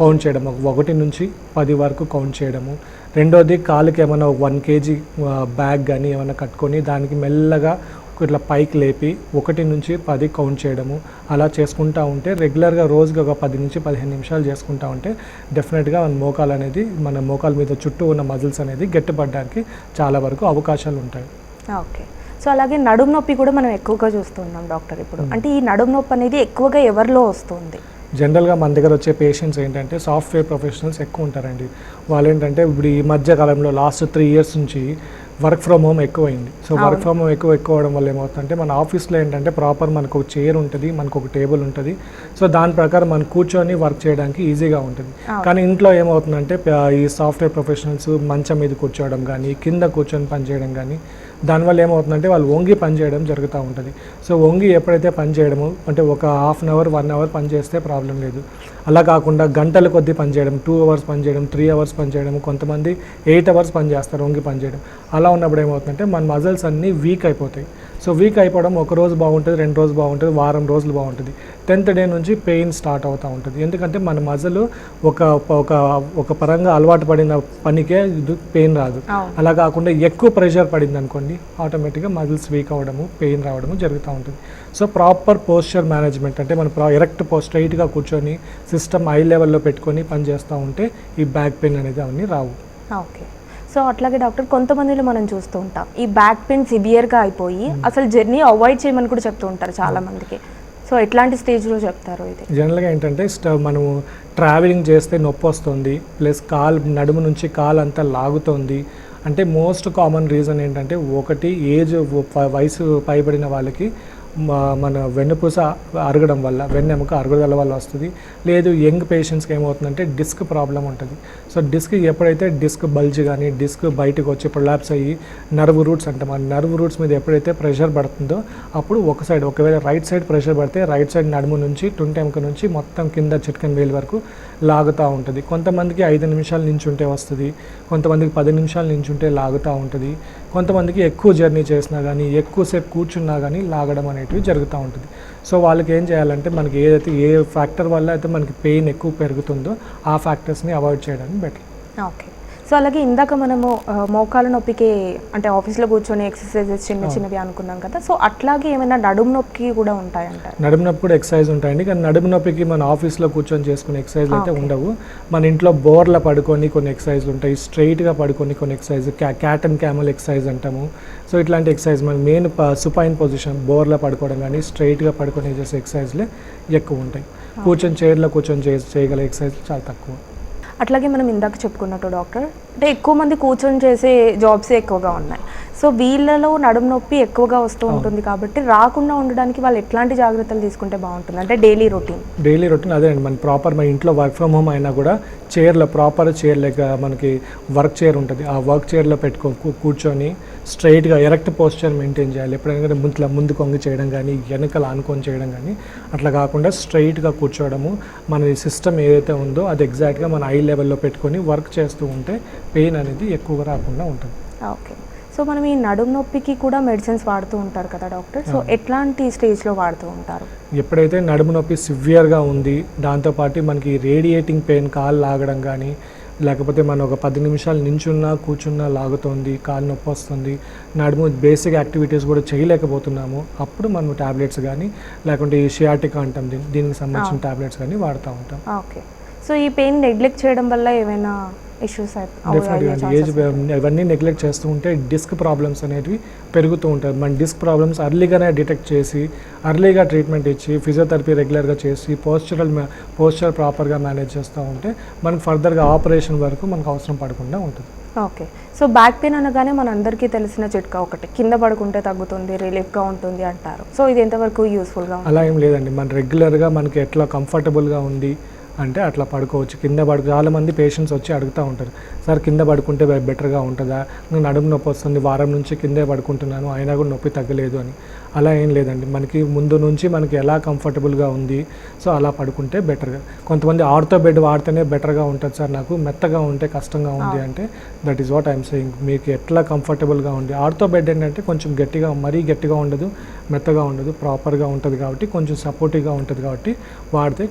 కౌంట్ చేయడం, 1 నుంచి 10 వరకు కౌంట్ చేయడము. రెండోది కాలుకి ఏమైనా 1 kg బ్యాగ్ కానీ ఏమైనా కట్టుకొని దానికి మెల్లగా ఇట్లా పైకి లేపి 1 నుంచి 10 కౌంట్ చేయడము. అలా చేసుకుంటూ ఉంటే రెగ్యులర్గా రోజుకి ఒక 10 నుంచి 15 నిమిషాలు చేసుకుంటూ ఉంటే డెఫినెట్గా మన మోకాల మీద చుట్టూ ఉన్న మజిల్స్ అనేది గట్టిపడడానికి చాలా వరకు అవకాశాలు ఉంటాయి. ఓకే. సో అలాగే నడుము నొప్పి కూడా మనం ఎక్కువగా చూస్తున్నాం డాక్టర్ ఇప్పుడు. అంటే ఈ నడుము నొప్పి అనేది ఎక్కువగా ఎవరిలో వస్తుంది? జనరల్గా మన దగ్గర వచ్చే పేషెంట్స్ ఏంటంటే సాఫ్ట్వేర్ ప్రొఫెషనల్స్ ఎక్కువ ఉంటారండి. వాళ్ళు ఏంటంటే ఇప్పుడు ఈ మధ్య కాలంలో లాస్ట్ 3 years నుంచి వర్క్ ఫ్రమ్ హోమ్ ఎక్కువైంది. సో వర్క్ ఫ్రమ్ హోమ్ ఎక్కువ అవడం వల్ల ఏమవుతుందంటే మన ఆఫీస్లో ఏంటంటే ప్రాపర్ మనకు ఒక చైర్ ఉంటుంది, మనకు ఒక టేబుల్ ఉంటుంది. సో దాని ప్రకారం మనం కూర్చొని వర్క్ చేయడానికి ఈజీగా ఉంటుంది. కానీ ఇంట్లో ఏమవుతుందంటే ఈ సాఫ్ట్వేర్ ప్రొఫెషనల్స్ మంచం మీద కూర్చోవడం కానీ కింద కూర్చొని పనిచేయడం కానీ దానివల్ల ఏమవుతుందంటే వాళ్ళు వంగి పని చేయడం జరుగుతూ ఉంటుంది. సో వంగి ఎప్పుడైతే పని చేయడమో అంటే ఒక 1/2 hour 1 hour పని చేస్తే ప్రాబ్లం లేదు. అలా కాకుండా గంటల కొద్దీ పని చేయడం, 2 hours పని చేయడం, 3 hours పని చేయడం, కొంతమంది 8 hours పని చేస్తారు వంగి పని చేయడం. అలా ఉన్నప్పుడు ఏమవుతుందంటే మన మజిల్స్ అన్నీ వీక్ అయిపోతాయి. సో వీక్ అయిపోవడం 1 రోజు బాగుంటుంది, 2 రోజులు బాగుంటుంది, వారం రోజులు బాగుంటుంది. 10th day నుంచి పెయిన్ స్టార్ట్ అవుతూ ఉంటుంది. ఎందుకంటే మన మజిల్ ఒక పరంగా అలవాటు పడిన పనికే ఇది పెయిన్ రాదు. అలా కాకుండా ఎక్కువ ప్రెషర్ పడింది అనుకోండి ఆటోమేటిక్గా మజిల్స్ వీక్ అవ్వడము, పెయిన్ రావడము జరుగుతూ ఉంటుంది. సో ప్రాపర్ పోస్చర్ మేనేజ్మెంట్ అంటే మనం ఎరెక్ట్ స్ట్రైట్గా కూర్చొని సిస్టమ్ ఐ లెవెల్లో పెట్టుకొని పని చేస్తూ ఉంటే ఈ బ్యాక్ పెయిన్ అనేది అవన్నీ రావు. ఓకే. సో అట్లాగే డాక్టర్ కొంతమందిలో మనం చూస్తూ ఉంటాం ఈ బ్యాక్ పెయిన్ సివియర్గా అయిపోయి అసలు జర్నీ అవాయిడ్ చేయమని కూడా చెప్తూ ఉంటారు చాలా మందికి. సో ఎట్లాంటి స్టేజ్లో చెప్తారు ఇది? జనరల్గా ఏంటంటే మనం ట్రావెలింగ్ చేస్తే నొప్పి వస్తుంది, ప్లస్ నడుము నుంచి కాలు అంతా లాగుతుంది. అంటే మోస్ట్ కామన్ రీజన్ ఏంటంటే ఒకటి వయసు పైబడిన వాళ్ళకి మన వెన్నుపూస అరగడం వల్ల, వెన్నెముక అరుగుదల వల్ల వస్తుంది. లేదు యంగ్ పేషెంట్స్కి ఏమవుతుందంటే డిస్క్ ప్రాబ్లం ఉంటుంది. సో డిస్క్ ఎప్పుడైతే డిస్క్ బల్జ్ కానీ డిస్క్ బయటకు వచ్చి ప్రొలాప్స్ అయ్యి నర్వ్ రూట్స్ అంటాం, ఆ నర్వ్ రూట్స్ మీద ఎప్పుడైతే ప్రెషర్ పడుతుందో అప్పుడు ఒకవేళ రైట్ సైడ్ ప్రెషర్ పడితే రైట్ సైడ్ నడుము నుంచి తుంటెముక నుంచి మొత్తం కింద చిట్కన్ వేలు వరకు లాగుతూ ఉంటుంది. కొంతమందికి 5 నిమిషాల నుంచి ఉంటే వస్తుంది, కొంతమందికి 10 నిమిషాల నుంచి ఉంటే లాగుతూ ఉంటుంది. కొంతమందికి ఎక్కువ జర్నీ చేసినా కానీ ఎక్కువసేపు కూర్చున్నా కానీ లాగడం అనేటివి జరుగుతూ ఉంటుంది. సో వాళ్ళకి ఏం చేయాలంటే మనకి ఏ ఫ్యాక్టర్ వల్ల అయితే మనకి పెయిన్ ఎక్కువ పెరుగుతుందో ఆ ఫ్యాక్టర్స్ని అవాయిడ్ చేయడానికి బెటర్. ఓకే. సో అలాగే ఇందాక మనము మోకాల నొప్పికి అంటే ఆఫీస్లో కూర్చొని ఎక్సర్సైజెస్ చిన్నవి అనుకున్నాం కదా. సో అట్లాగే ఏమైనా నడుము నొప్పికి కూడా ఉంటాయంటారు? నడుము నొప్పి కూడా ఎక్సర్సైజ్ ఉంటాయండి, కానీ నడుము నొప్పికి మన ఆఫీస్లో కూర్చొని చేసుకునే ఎక్సర్సైజ్లు అయితే ఉండవు. మన ఇంట్లో బోర్ల పడుకొని కొన్ని ఎక్సర్సైజ్లు ఉంటాయి, స్ట్రైట్గా పడుకొని కొన్ని exercise, cat and camel exercise అంటాము. సో ఇట్లాంటి ఎక్సర్సైజ్ మన మెయిన్ సుపైన్ పొజిషన్ బోర్లో పడుకోవడం కానీ స్ట్రైట్గా పడుకొని చేసే ఎక్సర్సైజ్లే ఎక్కువ ఉంటాయి. కూర్చొని చైర్లో కూర్చొని చేయగల ఎక్సర్సైజ్లు చాలా తక్కువ. అట్లాగే మనం ఇందాక చెప్పుకున్నట్టు డాక్టర్ అంటే ఎక్కువ మంది కూర్చొని చేసే జాబ్సే ఎక్కువగా ఉన్నాయి. సో వీళ్ళలో నడుము నొప్పి ఎక్కువగా వస్తూ ఉంటుంది కాబట్టి రాకుండా ఉండడానికి వాళ్ళు ఎట్లాంటి జాగ్రత్తలు తీసుకుంటే బాగుంటుంది అంటే డైలీ రొటీన్ అదే అండి. మన ప్రాపర్ మన ఇంట్లో వర్క్ ఫ్రమ్ హోమ్ అయినా కూడా చైర్లో ప్రాపర్ చైర్ లైక్ మనకి వర్క్ చైర్ ఉంటుంది, ఆ వర్క్ చైర్లో కూర్చొని స్ట్రైట్గా ఎరెక్ట్ పోస్చర్ మెయింటైన్ చేయాలి. ఎప్పుడైనా ముందు కొంగి చేయడం కానీ వెనకాల ఆనుకొని చేయడం కానీ అట్లా కాకుండా స్ట్రైట్గా కూర్చోవడము, మన సిస్టమ్ ఏదైతే ఉందో అది ఎగ్జాక్ట్గా మన ఐ లెవెల్లో పెట్టుకొని వర్క్ చేస్తూ ఉంటే పెయిన్ అనేది ఎక్కువగా రాకుండా ఉంటుంది. ఓకే. సో మనం ఈ నడుము నొప్పికి కూడా మెడిసిన్స్ వాడుతూ ఉంటారు కదా డాక్టర్, సో ఎట్లాంటి స్టేజ్లో వాడుతూ ఉంటారు? ఎప్పుడైతే నడుము నొప్పి సివియర్గా ఉంది, దాంతోపాటు మనకి రేడియేటింగ్ పెయిన్ కాలు లాగడం కానీ, లేకపోతే మనం ఒక 10 నిమిషాలు నించున్నా కూర్చున్నా లాగుతుంది, కాలు నొప్పి వస్తుంది, నడుము బేసిక్ యాక్టివిటీస్ కూడా చేయలేకపోతున్నాము, అప్పుడు మనం ట్యాబ్లెట్స్ కానీ లేకుంటే ఈ షియాటికా అంటాం దీనికి సంబంధించిన ట్యాబ్లెట్స్ కానీ వాడుతూ ఉంటాం. ఓకే. సో ఈ పెయిన్ నెగ్లెక్ట్ చేయడం వల్ల ఏమైనా ఇష్యూస్ డెఫినెట్గా ఏజ్ ఇవన్నీ నెగ్లెక్ట్ చేస్తూ ఉంటే డిస్క్ ప్రాబ్లమ్స్ అనేవి పెరుగుతూ ఉంటాయి. మన డిస్క్ ప్రాబ్లమ్స్ అర్లీగానే డిటెక్ట్ చేసి అర్లీగా ట్రీట్మెంట్ ఇచ్చి ఫిజియోథెరపీ రెగ్యులర్గా చేసి పోస్చర్ ప్రాపర్గా మేనేజ్ చేస్తూ ఉంటే మనకు ఫర్దర్గా ఆపరేషన్ వరకు మనకు అవసరం పడకుండా ఉంటుంది. ఓకే. సో బ్యాక్ పెయిన్ అనగానే మన అందరికీ తెలిసిన చిట్కా ఒకటి, కింద పడుకుంటే తగ్గుతుంది, రిలీఫ్గా ఉంటుంది అంటారు. సో ఇది ఎంతవరకు యూస్ఫుల్గా? అలా ఏం లేదండి. మన రెగ్యులర్గా మనకి ఎట్లా కంఫర్టబుల్గా ఉంది అంటే అట్లా పడుకోవచ్చు. చాలామంది పేషెంట్స్ వచ్చి అడుగుతూ ఉంటారు, సార్ కింద పడుకుంటే బెటర్గా ఉంటుందా, నేను నడుము నొప్పి వస్తుంది, వారం నుంచి కిందే పడుకుంటున్నాను అయినా కూడా నొప్పి తగ్గలేదు అని. అలా ఏం లేదండి. మనకి ముందు నుంచి మనకి ఎలా కంఫర్టబుల్గా ఉంది సో అలా పడుకుంటే బెటర్గా. కొంతమంది ఆర్థో బెడ్ వాడితేనే బెటర్గా ఉంటుంది సార్, నాకు మెత్తగా ఉంటే కష్టంగా ఉంది అంటే that is what I'm saying. మీకు ఎట్లా కంఫర్టబుల్గా ఉంది. ఆర్థో బెడ్ ఏంటంటే కొంచెం గట్టిగా, మరీ గట్టిగా ఉండదు, మెత్తగా ఉండదు, ప్రాపర్గా ఉంటుంది కాబట్టి కొంచెం సపోర్టివ్గా ఉంటుంది కాబట్టి వాడితే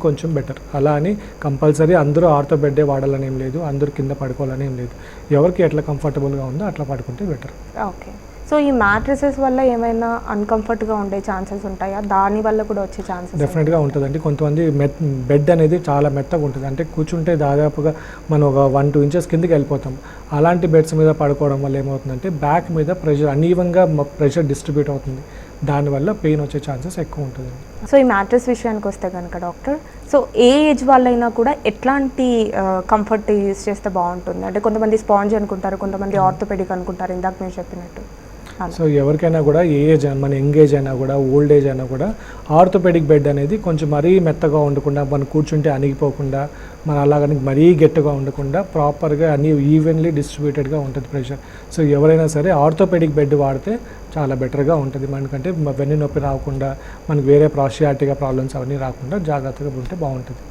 కొంచెం బెటర్. అలా అని కంపల్సరీ అందరూ ఆర్థో బెడ్డే వాడాలని ఏం లేదు, అందరూ కింద పడుకోవాలని ఏం లేదు. ఎవరికి ఎట్లా కంఫర్టబుల్గా ఉందో అట్లా పడుకుంటే బెటర్. ఓకే. సో ఈ మ్యాట్రెసెస్ వల్ల ఏమైనా అన్కంఫర్ట్గా ఉండే ఛాన్సెస్ ఉంటాయా? దాని వల్ల కూడా వచ్చే ఛాన్సెస్? డెఫినెట్గా ఉంటుందండి. కొంతమంది బెడ్ అనేది చాలా మెత్తగా ఉంటుంది, అంటే కూర్చుంటే దాదాపుగా మనం ఒక 1-2 ఇంచెస్ కిందకి వెళ్ళిపోతాం. అలాంటి బెడ్స్ మీద పడుకోవడం వల్ల ఏమవుతుందంటే బ్యాక్ మీద ప్రెషర్ అన్ఈవెన్గా ప్రెషర్ డిస్ట్రిబ్యూట్ అవుతుంది, దానివల్ల పెయిన్ వచ్చే ఛాన్సెస్ ఎక్కువ ఉంటుంది. సో ఈ మ్యాట్రెస్ విషయానికి వస్తే కనుక డాక్టర్, సో ఏ ఏజ్ వాళ్ళైనా కూడా ఎట్లాంటి కంఫర్ట్ యూస్ చేస్తే బాగుంటుంది? అంటే కొంతమంది స్పాంజ్ అనుకుంటారు, కొంతమంది ఆర్థోపెడిక్ అనుకుంటారు, ఇందాక మీరు చెప్పినట్టు. సో ఎవరికైనా కూడా ఏ ఏజ్, మన యంగ్ ఏజ్ అయినా కూడా ఓల్డ్ ఏజ్ అయినా కూడా ఆర్థోపెడిక్ బెడ్ అనేది కొంచెం మరీ మెత్తగా ఉండకుండా, మనం కూర్చుంటే అణిగిపోకుండా, మన అలాగని మరీ గట్టిగా ఉండకుండా ప్రాపర్గా అన్ని ఈవెన్లీ డిస్ట్రిబ్యూటెడ్గా ఉంటుంది ప్రెషర్. సో ఎవరైనా సరే ఆర్థోపెడిక్ బెడ్ వాడితే చాలా బెటర్గా ఉంటుంది. మనకంటే వెన్ను నొప్పి రాకుండా, మనకి వేరే షియాటికా ప్రాబ్లమ్స్ అవన్నీ రాకుండా జాగ్రత్తగా ఉంటే బాగుంటుంది.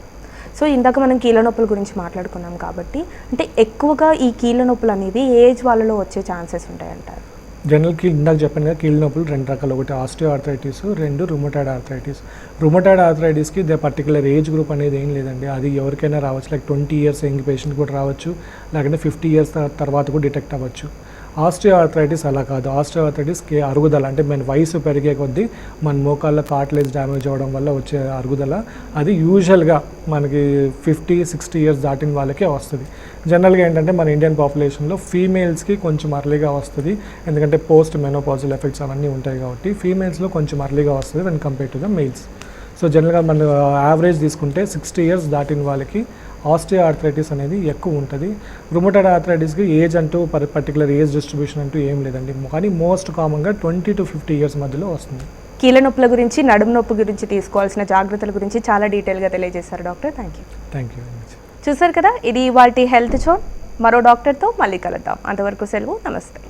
సో ఇందాక మనం కీళ్ళ నొప్పుల గురించి మాట్లాడుకున్నాం కాబట్టి, అంటే ఎక్కువగా ఈ కీళ్ళ నొప్పులు అనేది ఏజ్ వాళ్ళలో వచ్చే ఛాన్సెస్ ఉంటాయంటారు? జనరల్ ఇందాక చెప్పాను కదా, కీళ్ళ నొప్పులు 2 రకాలు, ఒకటి osteoarthritis, 2 rheumatoid arthritis. Rheumatoid ఆర్థరైటిస్కి పర్టికులర్ ఏజ్ గ్రూప్ అనేది ఏం లేదండి, అది ఎవరికైనా రావచ్చు. లైక్ 20 ఇయర్స్ యంగ్ పేషెంట్ కూడా రావచ్చు, లేకుంటే 50 ఇయర్స్ తర్వాత కూడా డిటెక్ట్ అవ్వచ్చు. ఆస్టియో ఆర్థరైటిస్ అలా కాదు. ఆస్టియో ఆర్థరైటిస్కి అరుగుదల, అంటే మన వయసు పెరిగే కొద్దీ మన మోకాళ్ళ కార్టిలేజ్ డ్యామేజ్ అవ్వడం వల్ల వచ్చే అరుగుదల, అది యూజువల్గా మనకి 50-60 ఇయర్స్ దాటిన వాళ్ళకే వస్తుంది. జనరల్గా ఏంటంటే మన ఇండియన్ పాపులేషన్లో ఫీమేల్స్కి కొంచెం అర్లీగా వస్తుంది, ఎందుకంటే పోస్ట్ మెనోపాజల్ ఎఫెక్ట్స్ అవన్నీ ఉంటాయి కాబట్టి ఫీమేల్స్లో కొంచెం అర్లీగా వస్తుంది when compare to the males. So జనరల్గా మన యావరేజ్ తీసుకుంటే 60 ఇయర్స్ దాటిన వాళ్ళకి ఆస్టియో ఆర్థరైటిస్ అనేది ఎక్కువ ఉంటుంది. రుమటాయిడ్ ఆర్థరైటిస్కి ఏజ్ అంటూ పర్టికులర్ ఏజ్ డిస్ట్రిబ్యూషన్ అంటూ ఏం లేదండి, కానీ మోస్ట్ కామన్గా 20 to 50 ఇయర్స్ మధ్యలో వస్తుంది. కీళ్ళ నొప్పుల గురించి, నడుము నొప్పి గురించి తీసుకోవాల్సిన జాగ్రత్తల గురించి చాలా డీటెయిల్గా తెలియజేశారు doctor. Thank you very much. చూసారు కదా, ఇది ఇవాల్టి హెల్త్ షో. మరో డాక్టర్తో మళ్ళీ కలుద్దాం. అంతవరకు సెలవు, నమస్తే.